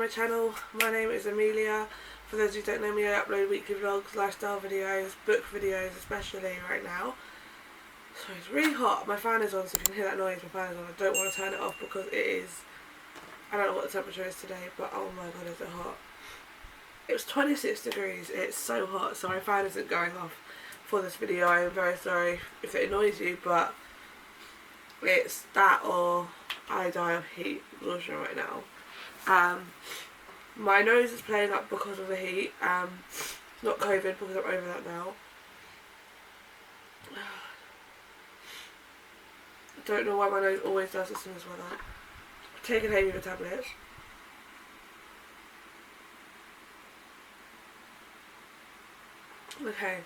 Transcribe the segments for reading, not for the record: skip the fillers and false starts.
my channel. My name is Amelia. For those who don't know me, I upload weekly vlogs, lifestyle videos, book videos, especially right now. So it's really hot. My fan is on, so if you can hear that noise, my fan is on. I don't want to turn it off because it is, I don't know what the temperature is today, but oh my god, is it hot. It was 26 degrees. It's so hot, so my fan isn't going off for this video. I am very sorry if it annoys you, but it's that or I die of heat exhaustion right now. My nose is playing up because of the heat. Not COVID, because I'm over that now. I don't know why my nose always does this in this weather. I've taken hay fever tablets. Okay.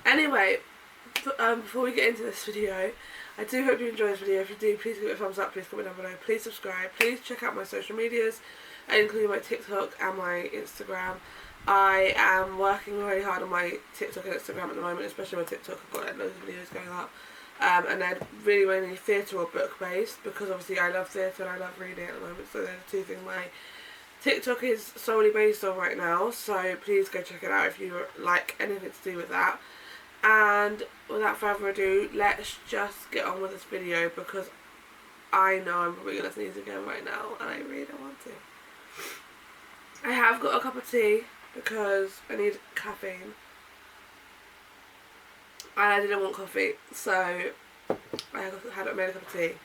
Anyway, before we get into this video, I do hope you enjoy this video. If you do, please give it a thumbs up, please comment down below, please subscribe, please check out my social medias, including my TikTok and my Instagram. I am working really hard on my TikTok and Instagram at the moment, especially my TikTok. I've got like loads of videos going up. And they're really mainly theatre or book based, because obviously I love theatre and I love reading at the moment, so they're the two things my TikTok is solely based on right now, so please go check it out if you like anything to do with that. And without further ado, let's just get on with this video, because I know I'm probably going to sneeze again right now and I really don't want to. I have got a cup of tea because I need caffeine and I didn't want coffee, so I made a cup of tea.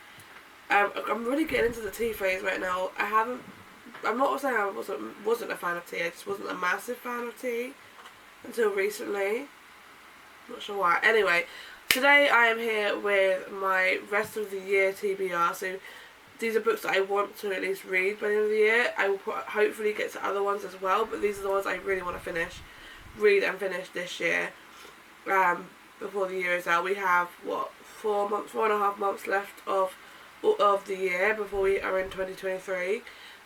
I'm really getting into the tea phase right now. I'm not saying I wasn't a fan of tea, I just wasn't a massive fan of tea until recently. Not sure why. Anyway, today I am here with my rest of the year TBR. So these are books that I want to at least read by the end of the year. I will hopefully get to other ones as well, but these are the ones I really want to read and finish this year. Before the year is out, we have what, 4.5 months left of the year before we are in 2023.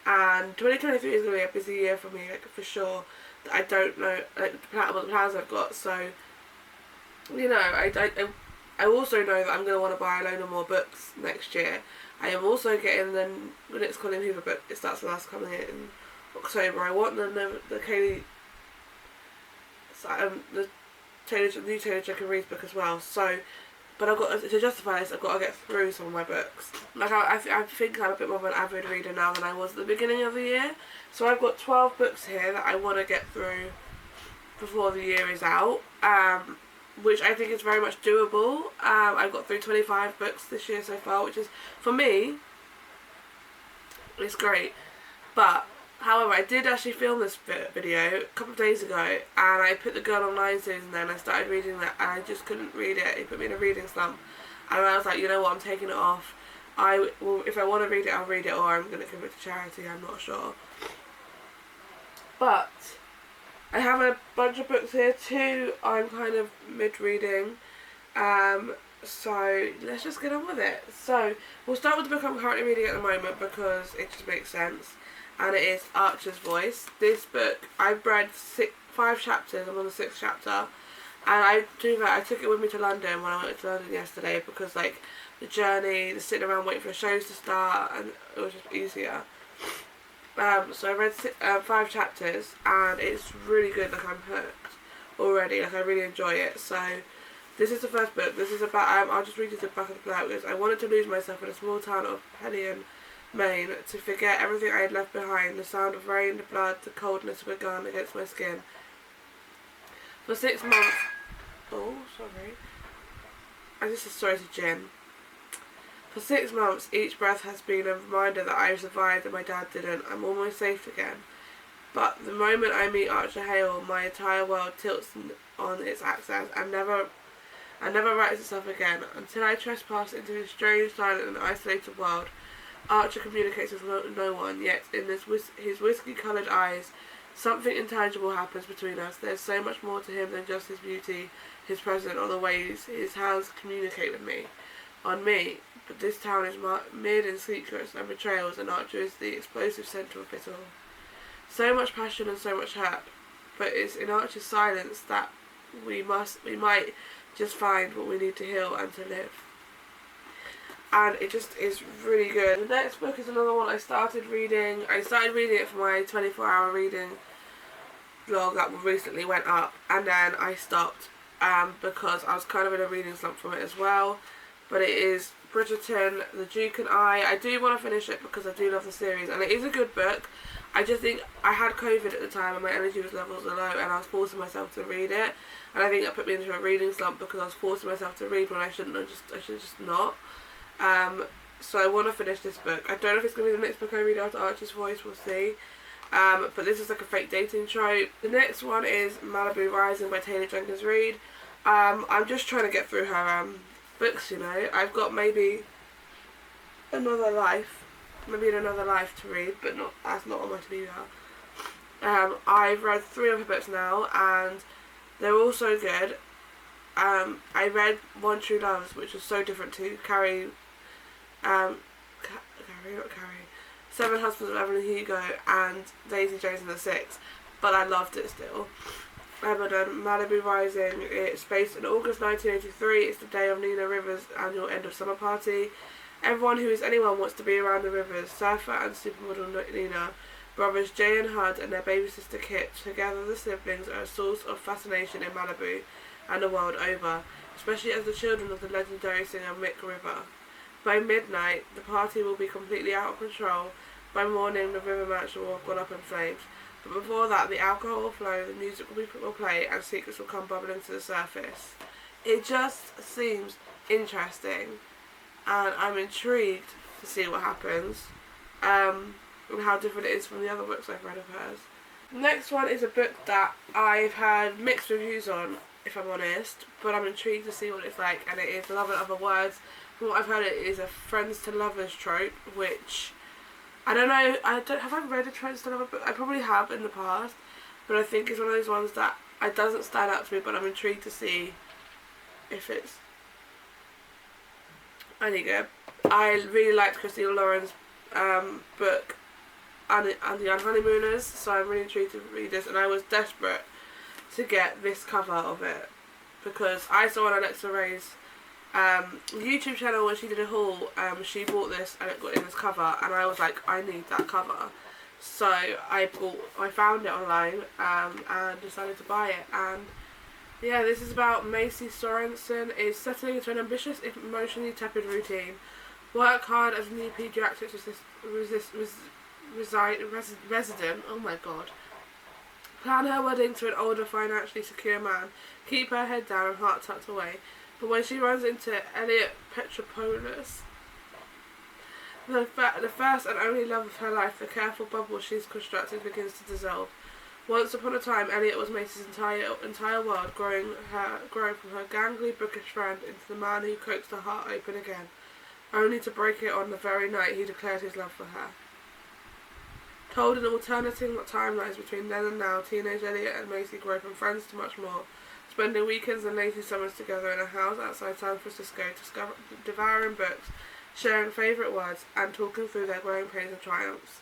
And 2023 is going to be a busy year for me, like, for sure. I don't know what the plans I've got, so you know, I also know that I'm going to want to buy a load of more books next year. I am also getting the next Colin Hoover book. It starts with us coming in October. I want the Kaylee, the new Taylor Jekyll Reid book as well. So, but I've got to justify this. I've got to get through some of my books. Like I think I'm a bit more of an avid reader now than I was at the beginning of the year. So I've got 12 books here that I want to get through before the year is out. Which I think is very much doable. I've got through 25 books this year so far, which is, for me, it's great. But, however, I did actually film this video a couple of days ago, and I put The Girl on Nine series in there, and I started reading that, and I just couldn't read it. It put me in a reading slump, and I was like, you know what, I'm taking it off. If I want to read it, I'll read it, or I'm going to give it to charity, I'm not sure. But I have a bunch of books here too. I'm kind of mid-reading, so let's just get on with it. So we'll start with the book I'm currently reading at the moment because it just makes sense, and it is Archer's Voice. This book, I've read 5 chapters. I'm on the 6th chapter, and I took it with me to London when I went to London yesterday, because like the journey, the sitting around waiting for the shows to start, and it was just easier. So I read 5 chapters, and it's really good. Like, I'm hooked already. Like, I really enjoy it. So this is the first book. This is about, I'll just read you the back of the plot. Because I wanted to lose myself in a small town of Pelion, Maine, to forget everything I had left behind. The sound of rain, the blood, the coldness of a gun against my skin. For 6 months, oh, sorry. And this is story to Jen. For 6 months, each breath has been a reminder that I survived and my dad didn't. I'm almost safe again. But the moment I meet Archer Hale, my entire world tilts on its axis and never rights itself again. Until I trespass into his strange, silent and isolated world, Archer communicates with no one, yet in his whiskey-coloured eyes, something intangible happens between us. There's so much more to him than just his beauty, his presence, or the ways his hands communicate with me. On me. But this town is mirrored in secrets and betrayals, and Archer is the explosive centre of it all. So much passion and so much hurt, but it's in Archer's silence that we might just find what we need to heal and to live. and it just is really good. The next book is another one I started reading. I started reading it for my 24-hour reading vlog that recently went up, and then I stopped because I was kind of in a reading slump from it as well. But it is Bridgerton, The Duke and I do want to finish it because I do love the series, and it is a good book. I just think I had COVID at the time and my energy levels were low, and I was forcing myself to read it, and I think that put me into a reading slump because I was forcing myself to read when I shouldn't have. I should just not. So I want to finish this book. I don't know if it's going to be the next book I read after Archie's Voice, we'll see. But this is like a fake dating trope. The next one is Malibu Rising by Taylor Jenkins Reid. I'm just trying to get through her books, you know. I've got maybe another life to read, but that's not on my to-do now. I've read 3 of her books now, and they're all so good. I read One True Loves, which was so different to Seven Husbands of Evelyn Hugo and Daisy Jones and the Six, but I loved it still. I've done Malibu Rising. It's based in August 1983. It's the day of Nina Rivers' annual end of summer party. Everyone who is anyone wants to be around the Rivers. Surfer and supermodel Nina, brothers Jay and Hud, and their baby sister Kit. Together, the siblings are a source of fascination in Malibu and the world over, especially as the children of the legendary singer Mick River. By midnight, the party will be completely out of control. By morning, the river mansion will have gone up in flames. But before that, the alcohol will flow, the music will play, and secrets will come bubbling to the surface. It just seems interesting, and I'm intrigued to see what happens, and how different it is from the other books I've read of hers. The next one is a book that I've had mixed reviews on, if I'm honest, but I'm intrigued to see what it's like, and it is Love and Other Words. From what I've heard, it is a friends to lovers trope, which I don't know. Have I read a friends to lovers book? I probably have in the past, but I think it's one of those ones that it doesn't stand out to me. But I'm intrigued to see if it's any good. I really liked Christina Lauren's book, and the Honeymooners, so I'm really intrigued to read this. And I was desperate to get this cover of it because I saw on Alexa Ray's YouTube channel when she did a haul, she bought this and it got in this cover, and I was like, I need that cover. So I found it online and decided to buy it. And yeah, this is about Macy Sorensen is settling into an ambitious, emotionally tepid routine. Work hard as a new pediatrics resident. Oh my god. Plan her wedding to an older, financially secure man. Keep her head down and heart tucked away. But when she runs into Elliot Petropoulos, the first and only love of her life, the careful bubble she's constructed begins to dissolve. Once upon a time, Elliot was Macy's entire world, growing from her gangly, bookish friend into the man who coaxed her heart open again, only to break it on the very night he declared his love for her. Told in alternating timelines between then and now, teenage Elliot and Macy grow from friends to much more, spending weekends and lazy summers together in a house outside San Francisco, devouring books, sharing favourite words, and talking through their growing pains and triumphs.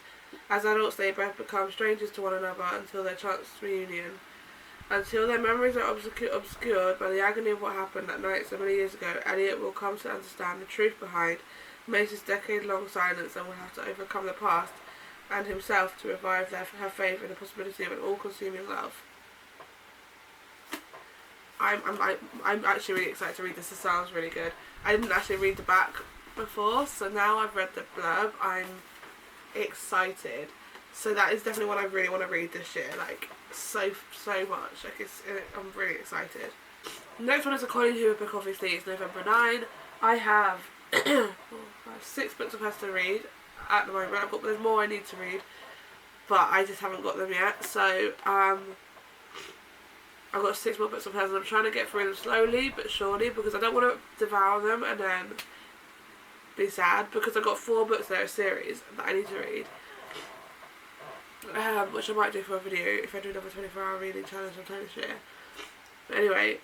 As adults, they both become strangers to one another until their chance reunion. Until their memories are obscured by the agony of what happened that night so many years ago, Elliot will come to understand the truth behind Macy's decade-long silence and will have to overcome the past and himself to revive her faith in the possibility of an all-consuming love. I'm actually really excited to read this. It sounds really good. I didn't actually read the back before, so now I've read the blurb, I'm excited. So that is definitely one I really want to read this year, like so much. Like I'm really excited. The next one is a Colleen Hoover book. Obviously, it's November 9. I have 6 books of hers to read at the moment. There's more I need to read, but I just haven't got them yet. So I've got 6 more books of hers, and I'm trying to get through them slowly but surely because I don't want to devour them and then be sad, because I've got 4 books that are a series that I need to read, which I might do for a video if I do another 24-hour reading challenge sometime this year. But anyway,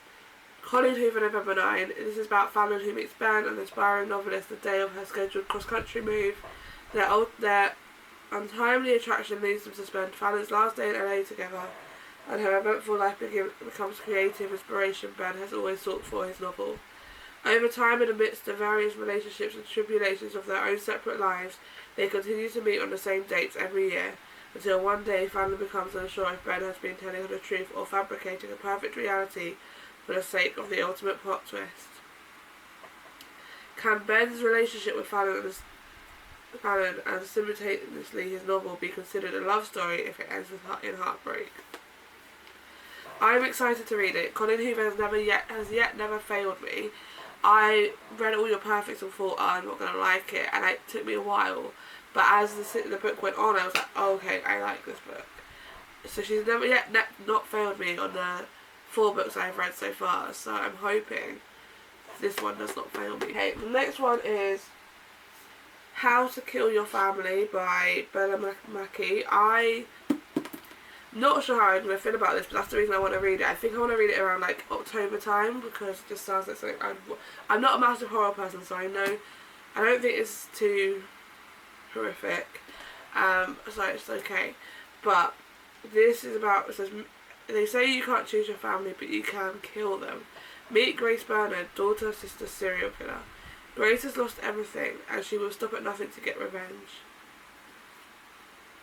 Colleen Hoover, November 9. This is about Fallon who meets Ben, an aspiring novelist, the day of her scheduled cross-country move. Their untimely attraction leads them to spend Fallon's last day in LA together, and her eventful life becomes creative inspiration Ben has always sought for his novel. Over time, and amidst the various relationships and tribulations of their own separate lives, they continue to meet on the same dates every year, until one day Fallon becomes unsure if Ben has been telling her the truth or fabricating a perfect reality for the sake of the ultimate plot twist. Can Ben's relationship with Fallon and simultaneously his novel be considered a love story if it ends in heartbreak? I'm excited to read it. Colin Hoover has yet never failed me. I read all your perfects and thought, oh, I'm not going to like it, and it took me a while. But as the book went on, I was like, oh, okay, I like this book. So she's never yet not failed me on the 4 books I've read so far. So I'm hoping this one does not fail me. Okay, the next one is How to Kill Your Family by Bella Mackie. I'm not sure how I'm going to feel about this, but that's the reason I want to read it. I think I want to read it around like October time, because it just sounds like something I'm not a massive horror person, so I don't think it's too horrific, so it's okay. But this is about, it says, they say you can't choose your family, but you can kill them. Meet Grace Bernard, daughter, sister, serial killer. Grace has lost everything, and she will stop at nothing to get revenge.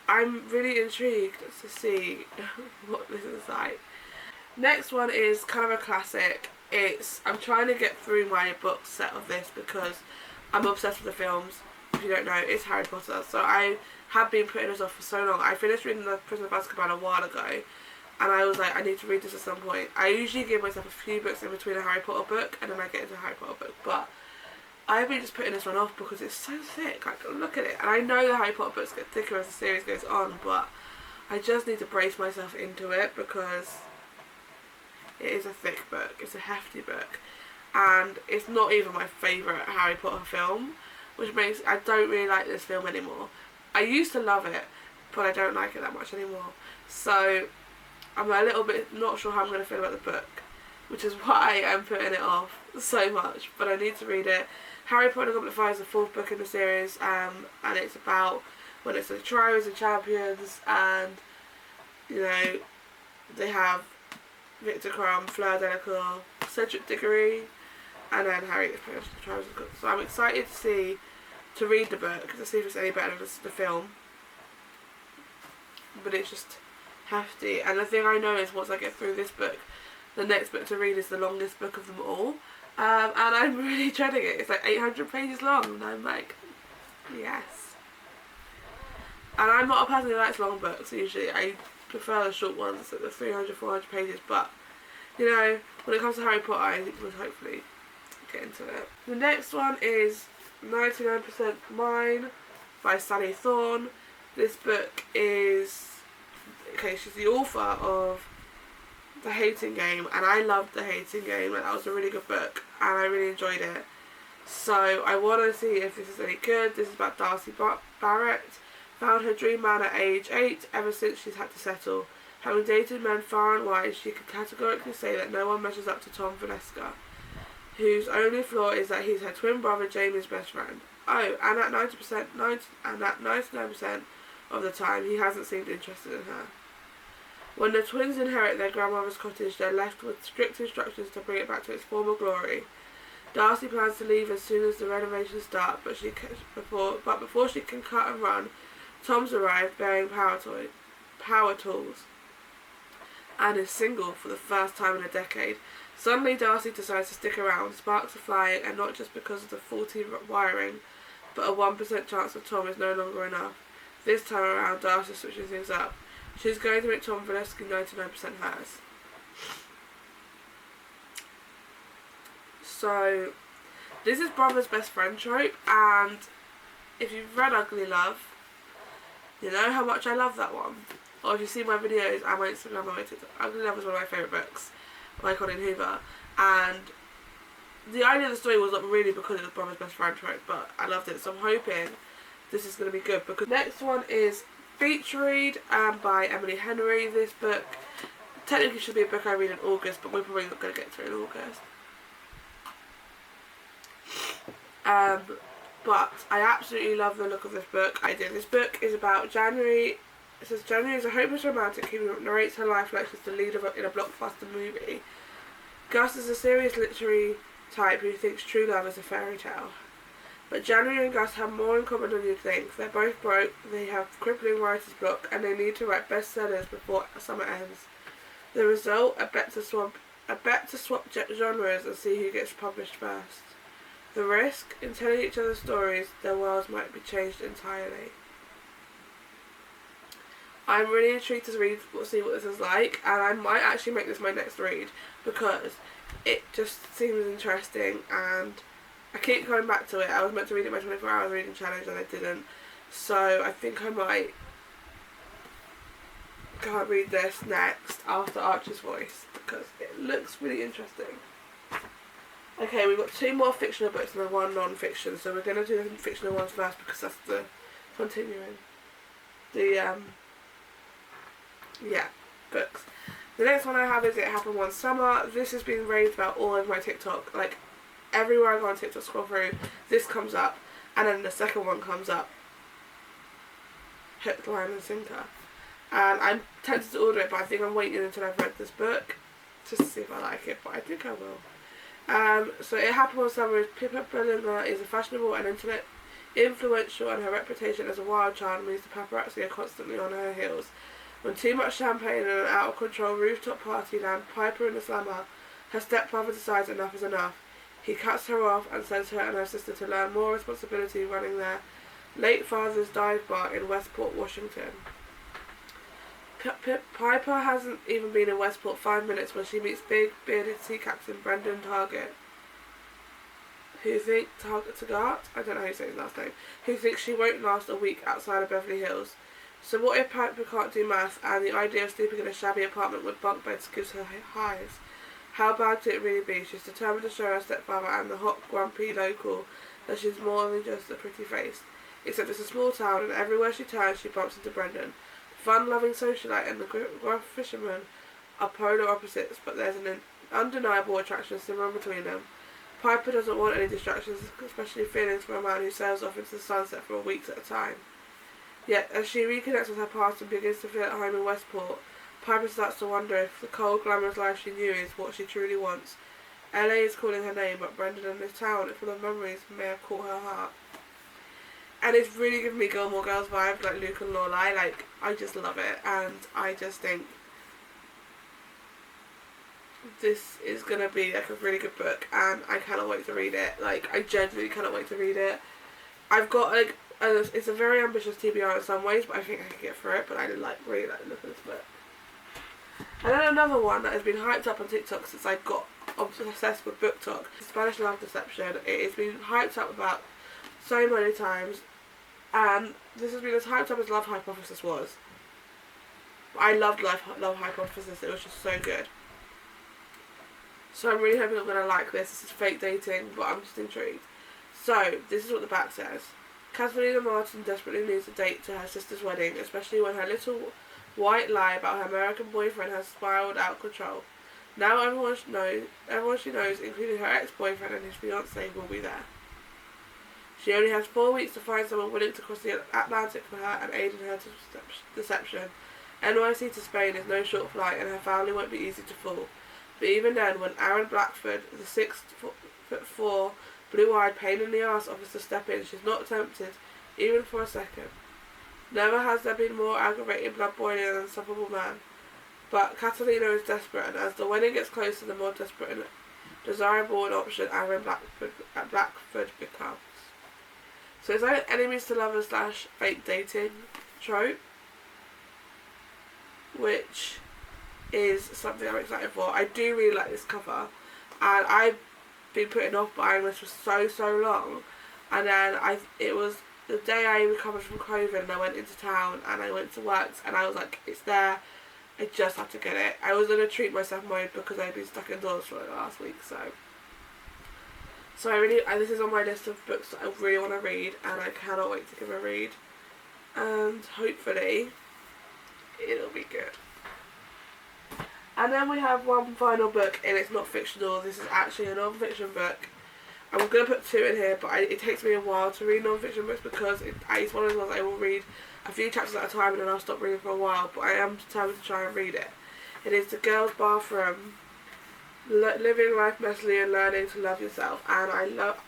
I'm really intrigued to see what this is like. Next one is kind of a classic. I'm trying to get through my box set of this because I'm obsessed with the films. If you don't know, it's Harry Potter. So I have been putting this off for so long. I finished reading The Prisoner of Azkaban a while ago, and I was like, I need to read this at some point. I usually give myself a few books in between a Harry Potter book, and then I get into a Harry Potter book. But I've been just putting this one off because it's so thick. Like, look at it. And I know the Harry Potter books get thicker as the series goes on, but I just need to brace myself into it because it is a thick book. It's a hefty book. And it's not even my favourite Harry Potter film, which makes I don't really like this film anymore. I used to love it, but I don't like it that much anymore. So I'm a little bit not sure how I'm going to feel about the book, which is why I'm putting it off so much. But I need to read it. Harry Potter and the Goblet of Fire is the 4th book in the series, and it's about when it's the trios and champions, and you know they have Victor Crumb, Fleur Delacour, Cedric Diggory, and then Harry gets put into the trials. So I'm excited to read the book to see if it's any better than the film. But it's just hefty, and the thing I know is once I get through this book, the next book to read is the longest book of them all. And I'm really dreading it. It's like 800 pages long, and I'm like, yes. And I'm not a person who likes long books usually. I prefer the short ones, like the 300, 400 pages. But, you know, when it comes to Harry Potter, I think we'll hopefully get into it. The next one is 99% Mine by Sally Thorne. This book is, okay, she's the author of The Hating Game, and I loved The Hating Game, and that was a really good book, and I really enjoyed it. So I want to see if this is any good. This is about Darcy Barrett. Found her dream man at age 8. Ever since she's had to settle. Having dated men far and wide, she can categorically say that no one measures up to Tom Valeska, whose only flaw is that he's her twin brother Jamie's best friend. Oh, and at 99% of the time, he hasn't seemed interested in her. When the twins inherit their grandmother's cottage, they're left with strict instructions to bring it back to its former glory. Darcy plans to leave as soon as the renovations start, but before she can cut and run, Tom's arrived bearing power tools, and is single for the first time in a decade. Suddenly, Darcy decides to stick around. Sparks are flying, and not just because of the faulty wiring, but a 1% chance of Tom is no longer enough. This time around, Darcy switches things up. She's going to make Tom Valeska 99% hers. So, this is brother's best friend trope, and if you've read Ugly Love, you know how much I love that one. Or if you see my videos and my Instagram and my TikTok, Ugly Love is one of my favourite books by Colin Hoover, and the idea of the story was not really because it was brother's best friend trope, but I loved it, so I'm hoping this is going to be good. Because next one is Beach Read by Emily Henry. This book technically should be a book I read in August, but we're probably not going to get through in August. But I absolutely love the look of this book. This book is about January. It says January is a hopeless romantic who narrates her life like she's the lead in a blockbuster movie. Gus is a serious literary type who thinks true love is a fairy tale. But January and Gus have more in common than you'd think. They're both broke, they have crippling writer's block, and they need to write bestsellers before summer ends. The result, a bet to swap genres and see who gets published first. The risk, in telling each other stories, their worlds might be changed entirely. I'm really intrigued to see what this is like, and I might actually make this my next read because it just seems interesting, and I keep coming back to it. I was meant to read it my 24 hours reading challenge and I didn't, so I think I might go and read this next after Archer's Voice because it looks really interesting. Okay, we've got 2 more fictional books and then 1 non-fiction, so we're going to do the fictional ones first because that's the continuing. Books. The next one I have is It Happened One Summer. This has been raved about all over my TikTok. Like, everywhere I go on TikTok, scroll through, this comes up, and then the second one comes up. Hook, line and sinker. And I'm tempted to order it, but I think I'm waiting until I've read this book just to see if I like it, but I think I will. So It Happened One Summer is Pippa Bellina is a fashionable and influential, and her reputation as a wild child means the paparazzi are constantly on her heels. When too much champagne and an out-of-control rooftop party land Piper in the slammer, her stepfather decides enough is enough. He cuts her off and sends her and her sister to learn more responsibility running their late father's dive bar in Westport, Washington. Piper hasn't even been in Westport 5 minutes when she meets big, bearded sea captain Brendan Target, who thinks Taggart? I don't know how you say his last name. Who thinks she won't last a week outside of Beverly Hills. So what if Piper can't do math and the idea of sleeping in a shabby apartment with bunk beds gives her highs? How bad could it really be? She's determined to show her stepfather and the hot, grumpy local that she's more than just a pretty face. Except it's a small town, and everywhere she turns she bumps into Brendan. The fun-loving socialite and the gruff fisherman are polar opposites, but there's an undeniable attraction similar between them. Piper doesn't want any distractions, especially feelings for a man who sails off into the sunset for weeks at a time. Yet, as she reconnects with her past and begins to feel at home in Westport, Piper starts to wonder if the cold, glamorous life she knew is what she truly wants. LA is calling her name, but Brendan and this town, full of memories, may have caught her heart. And it's really giving me Gilmore Girls vibes, like Luke and Lorelai. Like, I just love it, and I just think this is going to be, like, a really good book, and I cannot wait to read it. Like, I genuinely cannot wait to read it. I've got, like, it's a very ambitious TBR in some ways, but I think I can get through it, but I really like the look of this book. And then another one that has been hyped up on TikTok since I got obsessed with Book Talk, Spanish Love Deception. It has been hyped up about so many times, and this has been as hyped up as Love Hypothesis was. I loved Love Hypothesis, it was just so good. So I'm really hoping I'm going to like this. This is fake dating, but I'm just intrigued. So, this is what the back says. Catalina Martin desperately needs a date to her sister's wedding, especially when her little white lie about her American boyfriend has spiraled out of control. Now everyone she knows, including her ex-boyfriend and his fiancée, will be there. She only has 4 weeks to find someone willing to cross the Atlantic for her and aid in her deception. NYC to Spain is no short flight, and her family won't be easy to fool. But even then, when Aaron Blackford, the 6'4", blue-eyed pain-in-the-ass offers to step in, she's not tempted, even for a second. Never has there been more aggravating, blood-boiling and insufferable man. But Catalina is desperate, and as the wedding gets closer, the more desperate and desirable an option Aaron Blackford becomes. So it's like enemies to lovers / fake dating trope, which is something I'm excited for. I do really like this cover, and I've been putting off buying this for so long, and then it was the day I recovered from COVID and I went into town and I went to work and I was like, it's there, I just have to get it. I was in a treat myself mode because I'd been stuck indoors for the last week, so this is on my list of books that I really want to read, and I cannot wait to give a read, and hopefully it'll be good. And then we have one final book, and it's not fictional. This is actually a non-fiction book. I'm going to put 2 in here, but it takes me a while to read non-fiction books because it's one of those ones I will read a few chapters at a time and then I'll stop reading for a while, but I am determined to try and read it. It is The Girl's Bathroom living life messily and learning to love yourself. And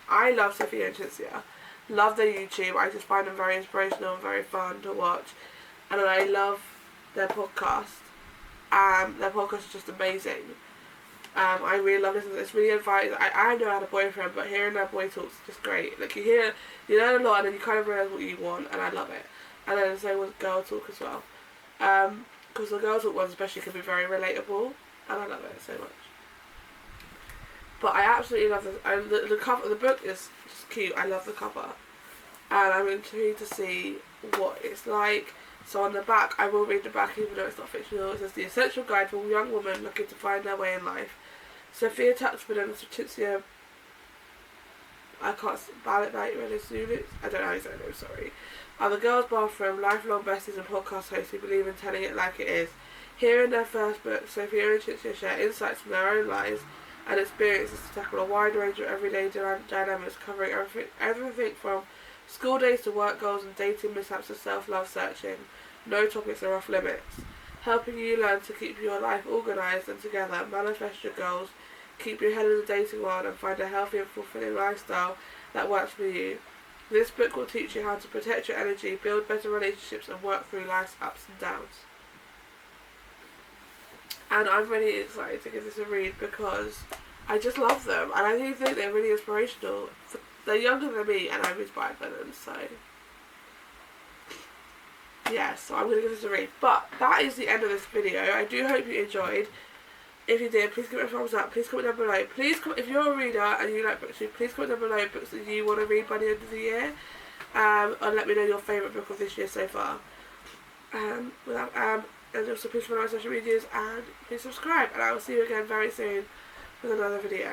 I love Sophia and Cinzia. Love their YouTube. I just find them very inspirational and very fun to watch. And I love their podcast. Their podcast is just amazing. I really love listening to this. Really advice. I know I had a boyfriend, but hearing their boy talks is just great. Like you learn a lot, and then you kind of realise what you want, and I love it. And then the same with girl talk as well. Because the girl talk ones especially can be very relatable, and I love it so much. But I absolutely love this. The cover of the book is just cute. I love the cover, and I'm intrigued to see what it's like. So on the back, I will read the back even though it's not fictional. It says, the essential guide for a young woman looking to find their way in life. Sophia Tuxford and Cinzia, I can't ballot about you really. I don't know how you say it, sorry. Are the girls' bathroom, lifelong besties and podcast hosts who believe in telling it like it is. Here in their first book, Sophia and Cinzia share insights from their own lives and experiences to tackle a wide range of everyday dynamics covering everything from school days to work goals and dating mishaps to self-love searching. No topics are off limits. Helping you learn to keep your life organised and together, manifest your goals, keep your head in the dating world and find a healthy and fulfilling lifestyle that works for you. This book will teach you how to protect your energy, build better relationships and work through life's ups and downs. And I'm really excited to give this a read because I just love them and I do think they're really inspirational. They're younger than me and I'm inspired by them, so yeah, so I'm going to give this a read. But that is the end of this video. I do hope you enjoyed. If you did, please give it a thumbs up. Please comment down below. Please comment, if you're a reader and you like books too, please comment down below books that you want to read by the end of the year. And let me know your favourite book of this year so far. And also please follow my social medias and please subscribe. And I will see you again very soon with another video.